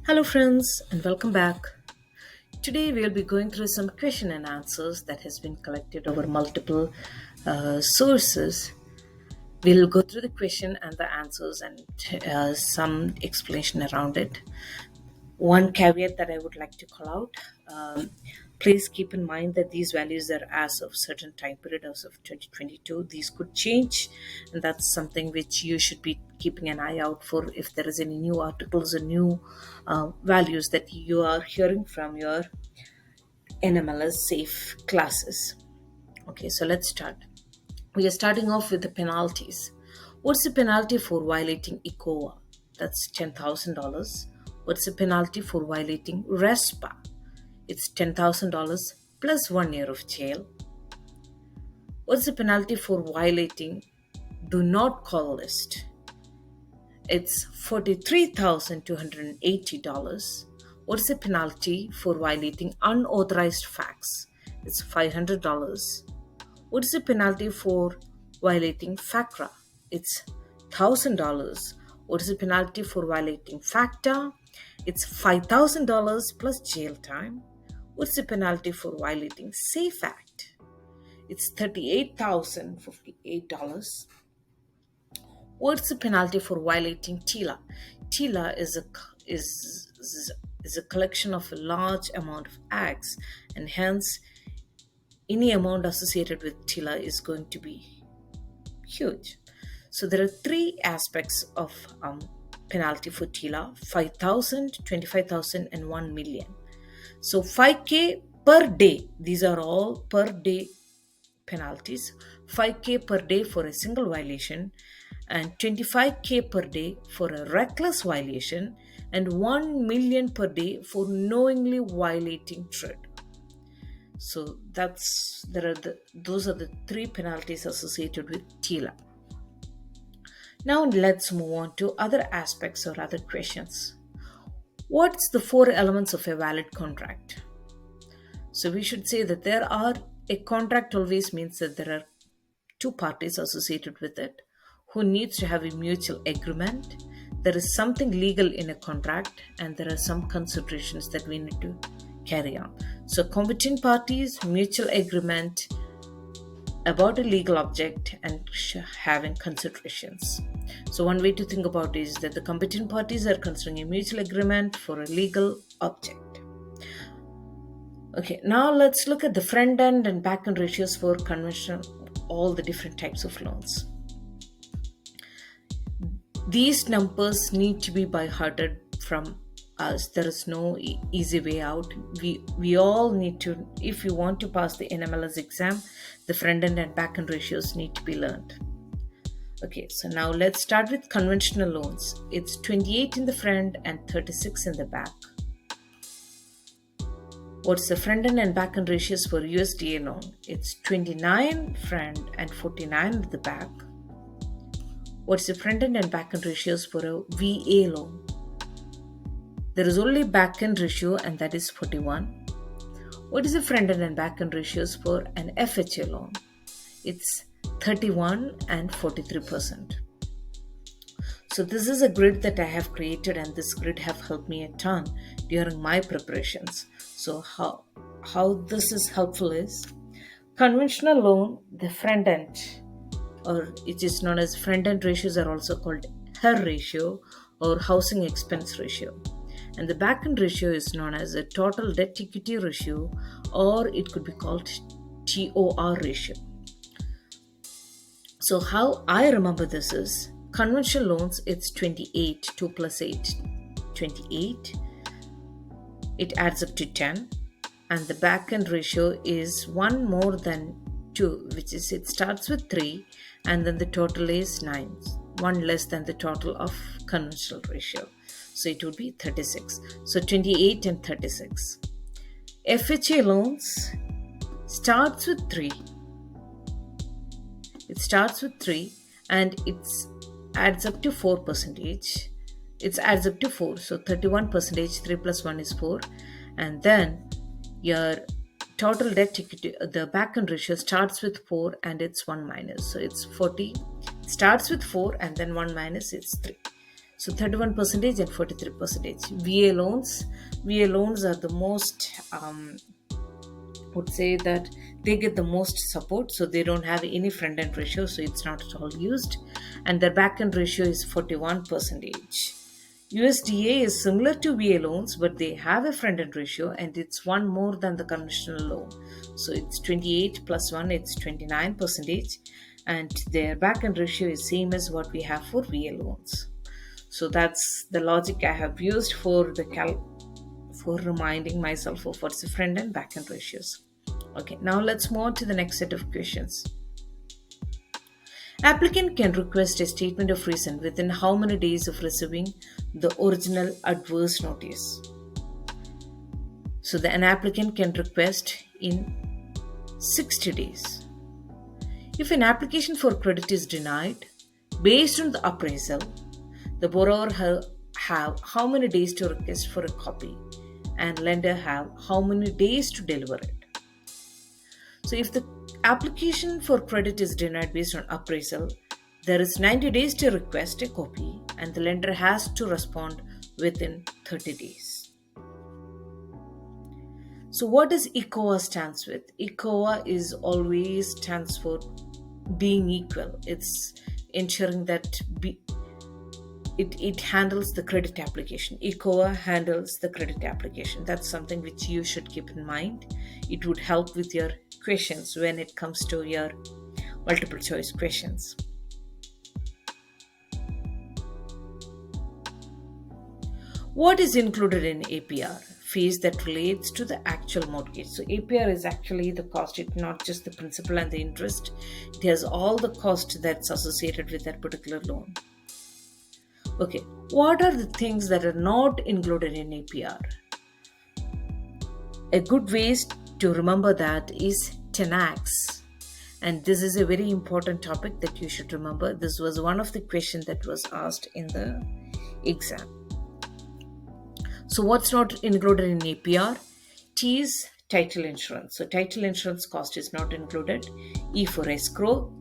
Hello, friends, and welcome back. Today, we'll be going through some question and answers that has been collected over multiple sources. We'll go through the question and the answers and some explanation around it. One caveat that I would like to call out, please keep in mind that these values are as of certain time period as of 2022. These could change, and that's something which you should be keeping an eye out for if there is any new articles or new values that you are hearing from your NMLS SAFE classes. Okay, so let's start. We are starting off with the penalties. What's the penalty for violating ECOA? That's $10,000. What's the penalty for violating RESPA? It's $10,000 plus 1 year of jail. What's the penalty for violating do not call list? It's $43,280. What's the penalty for violating unauthorized fax? It's $500. What's the penalty for violating FACRA? It's $1,000. What is the penalty for violating FACTA? It's $5,000 plus jail time. What's the penalty for violating SAFE Act? It's $38,058. What's the penalty for violating TILA? TILA is a collection of a large amount of acts, and hence any amount associated with TILA is going to be huge. So there are three aspects of penalty for TILA: 5,000, 25,000, and 1 million. So 5K per day, these are all per day penalties. 5K per day for a single violation, and 25K per day for a reckless violation, and 1 million per day for knowingly violating TRID. So those are the three penalties associated with TILA. Now let's move on to other aspects or other questions. What's the four elements of a valid contract? So we should say that a contract always means that there are two parties associated with it who needs to have a mutual agreement. There is something legal in a contract, and there are some considerations that we need to carry on. So competent parties, mutual agreement about a legal object, and having considerations. So one way to think about it is that the competent parties are considering a mutual agreement for a legal object. Okay, now let's look at the front end and back end ratios for conventional, all the different types of loans. These numbers need to be by hearted from us. There is no easy way out. We all need to, if you want to pass the NMLS exam, the front end and back end ratios need to be learned. Okay, so now let's start with conventional loans. It's 28 in the front and 36 in the back. What's the front end and back end ratios for USDA loan? It's 29 front and 49 at the back. What's the front end and back end ratios for a VA loan? There is only back end ratio, and that is 41. What is the front end and back end ratios for an FHA loan? It's 31 and 43%. So this is a grid that I have created, and this grid have helped me a ton during my preparations. So how this is helpful is conventional loan, the front end, or it is known as front end ratios, are also called HER ratio or housing expense ratio. And the back end ratio is known as a total debt equity ratio, or it could be called TOR ratio. So how I remember this is conventional loans, it's 28, 2 plus 8, 28. It adds up to 10. And the back end ratio is 1 more than 2, which is it starts with 3, and then the total is 9, 1 less than the total of conventional ratio. So it would be 36. So 28 and 36. FHA loans starts with 3. It starts with 3 and it adds up to 4%. It adds up to 4. So 31%, 3 plus 1 is 4. And then your total debt equity, the back end ratio starts with 4 and it's 1 minus. So it's 40. It starts with 4 and then 1 minus, it's 3. So 31% and 43%. VA loans are the most, would say that they get the most support, so they don't have any front end ratio, so it's not at all used, and their back end ratio is 41%. USDA is similar to VA loans, but they have a front end ratio and it's one more than the conventional loan. So it's 28 plus 1, it's 29%, and their back end ratio is same as what we have for VA loans. So that's the logic I have used for for reminding myself of what's the front and back end ratios. Okay, now let's move on to the next set of questions. Applicant can request a statement of reason within how many days of receiving the original adverse notice? So an applicant can request in 60 days. If an application for credit is denied based on the appraisal, the borrower have how many days to request for a copy, and lender have how many days to deliver it. So if the application for credit is denied based on appraisal, there is 90 days to request a copy and the lender has to respond within 30 days. So what does ECOA stands with? ECOA is always stands for being equal. It's ensuring that it handles the credit application. ECOA handles the credit application. That's something which you should keep in mind. It would help with your questions when it comes to your multiple choice questions. What is included in APR? Fees that relates to the actual mortgage. So APR is actually the cost. It's not just the principal and the interest. It has all the cost that's associated with that particular loan. Okay, what are the things that are not included in APR? A good way to remember that is TENAX. And this is a very important topic that you should remember. This was one of the questions that was asked in the exam. So what's not included in APR? T is title insurance. So title insurance cost is not included. E for escrow.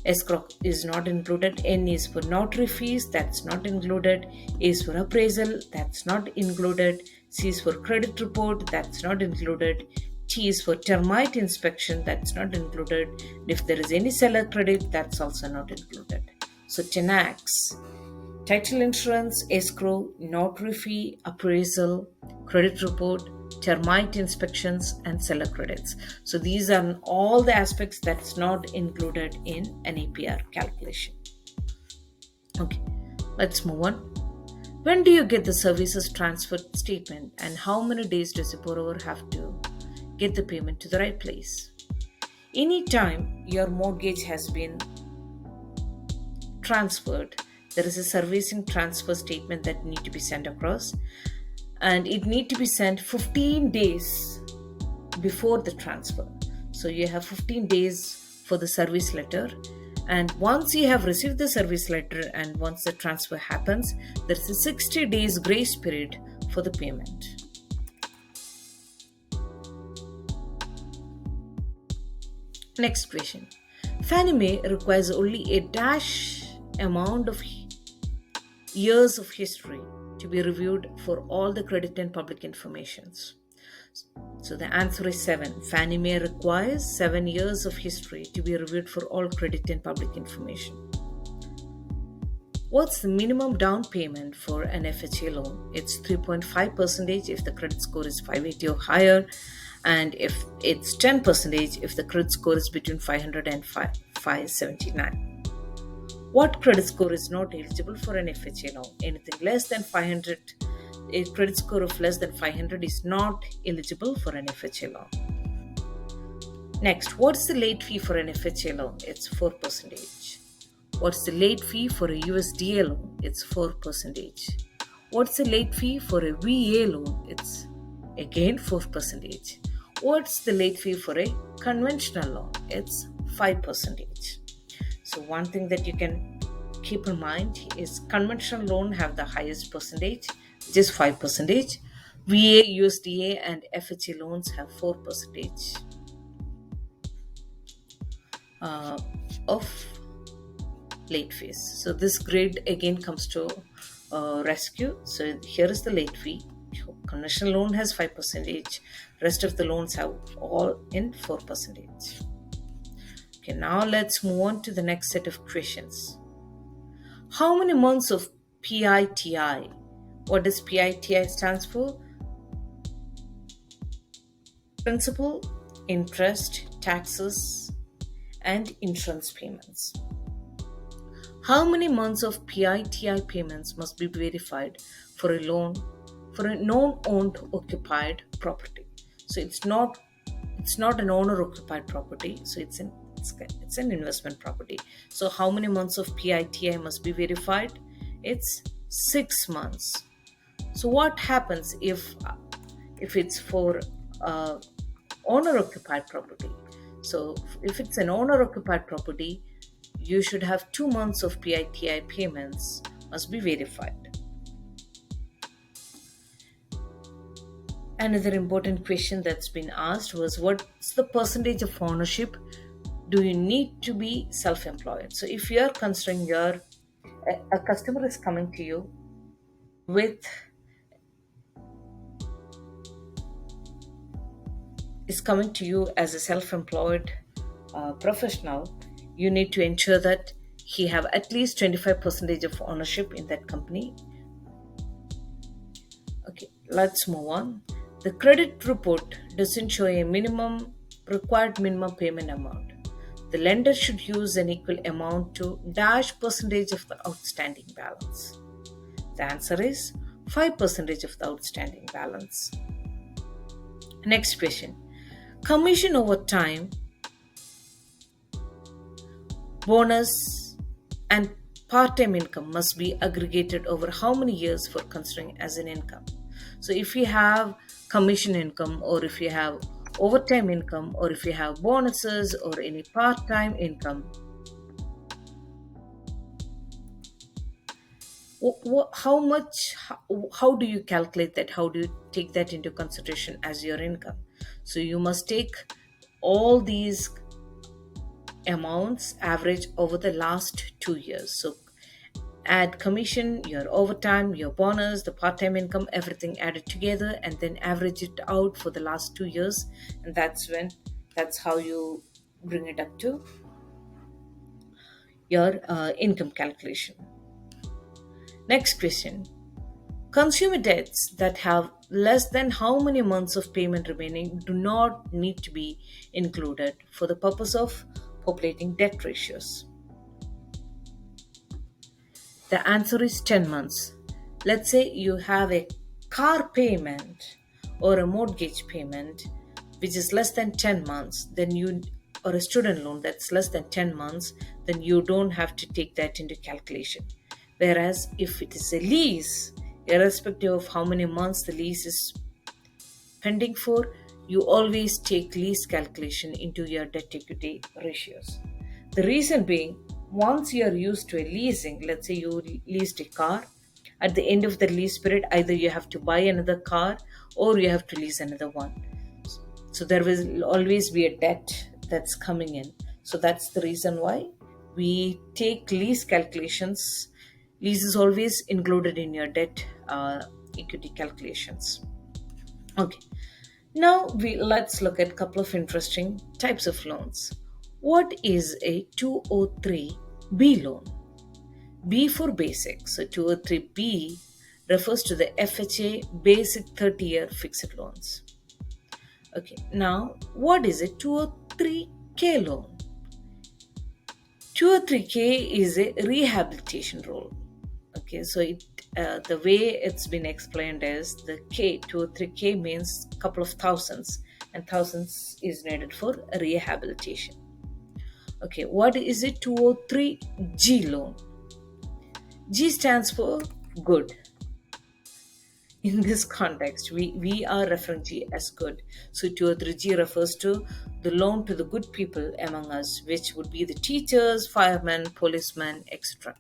Escrow is not included. N is for notary fees, that's not included. A is for appraisal, that's not included. C is for credit report, that's not included. T is for termite inspection, that's not included. If there is any seller credit, that's also not included. So TENAX, title insurance, escrow, notary fee, appraisal, credit report, termite inspections, and seller credits. So these are all the aspects that's not included in an APR calculation. Okay, let's move on. When do you get the services transfer statement, and how many days does the borrower have to get the payment to the right place? Anytime your mortgage has been transferred, there is a servicing transfer statement that need to be sent across, and it need to be sent 15 days before the transfer. So you have 15 days for the service letter, and once you have received the service letter and once the transfer happens, there's a 60 days grace period for the payment. Next question. Fannie Mae requires only a dash amount of years of history to be reviewed for all the credit and public informations. So the answer is 7. Fannie Mae requires 7 years of history to be reviewed for all credit and public information. What's the minimum down payment for an FHA loan? It's 3.5% if the credit score is 580 or higher, and if it's 10% if the credit score is between 500 and 579. What credit score is not eligible for an FHA loan? Anything less than 500, a credit score of less than 500 is not eligible for an FHA loan. Next, what's the late fee for an FHA loan? It's 4%. What's the late fee for a USDA loan? It's 4%. What's the late fee for a VA loan? It's again 4%. What's the late fee for a conventional loan? It's 5%. So one thing that you can keep in mind is conventional loan have the highest percentage, which is 5%. VA, USDA, and FHA loans have 4% of late fees. So this grade again comes to rescue. So here is the late fee. Conventional loan has 5%. Rest of the loans have all in 4%. Okay, now let's move on to the next set of questions. How many months of PITI? What does PITI stands for? Principal, interest, taxes, and insurance payments. How many months of PITI payments must be verified for a loan for a non-owned occupied property? So it's not an owner occupied property, so it's an investment property. So how many months of PITI must be verified? It's 6 months. So what happens if it's for owner occupied property? So if it's an owner occupied property, you should have 2 months of PITI payments must be verified. Another important question that's been asked was, what's the percentage of ownership do you need to be self-employed? So if you're considering a customer is coming to you with as a self-employed professional, you need to ensure that he have at least 25% of ownership in that company. Okay, let's move on. The credit report doesn't show a required minimum payment amount. The lender should use an equal amount to dash percentage of the outstanding balance. The answer is 5% of the outstanding balance. Next question. Commission over time, bonus, and part-time income must be aggregated over how many years for considering as an income? So if you have commission income, or if you have overtime income, or if you have bonuses or any part-time income, how do you calculate that? How do you take that into consideration as your income? So you must take all these amounts average over the last 2 years. So add commission, your overtime, your bonus, the part-time income, everything added together, and then average it out for the last 2 years, and that's how you bring it up to your income calculation. Next question. Consumer debts that have less than how many months of payment remaining do not need to be included for the purpose of populating debt ratios? The answer is 10 months. Let's say you have a car payment or a mortgage payment which is less than 10 months, or a student loan that's less than 10 months, then you don't have to take that into calculation. Whereas if it is a lease, irrespective of how many months the lease is pending for, you always take lease calculation into your debt equity ratios. The reason being, once you are used to a leasing, let's say you leased a car, at the end of the lease period, either you have to buy another car or you have to lease another one. So there will always be a debt that's coming in. So that's the reason why we take lease calculations. Lease is always included in your debt equity calculations. Okay. Now let's look at a couple of interesting types of loans. What is a 203B loan? B for basic. So 203B refers to the FHA basic 30-year fixed loans. Okay, now what is a 203K loan? 203K is a rehabilitation loan. Okay, so the way it's been explained is the 203K means couple of thousands, and thousands is needed for rehabilitation. Okay, what is a 203G loan? G stands for good. In this context, we are referring G as good. So 203G refers to the loan to the good people among us, which would be the teachers, firemen, policemen, etc.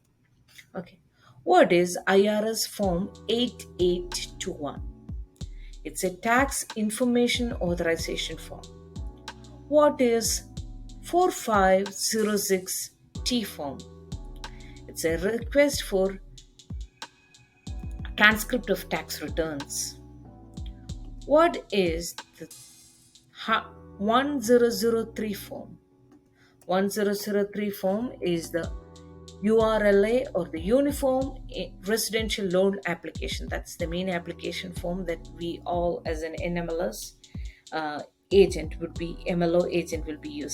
Okay. What is IRS Form 8821? It's a tax information authorization form. What is 4506T form? It's a request for transcript of tax returns. What is the 1003 form? 1003 form is the URLA, or the Uniform Residential Loan Application. That's the main application form that we all, as an NMLS agent, would be MLO agent will be using.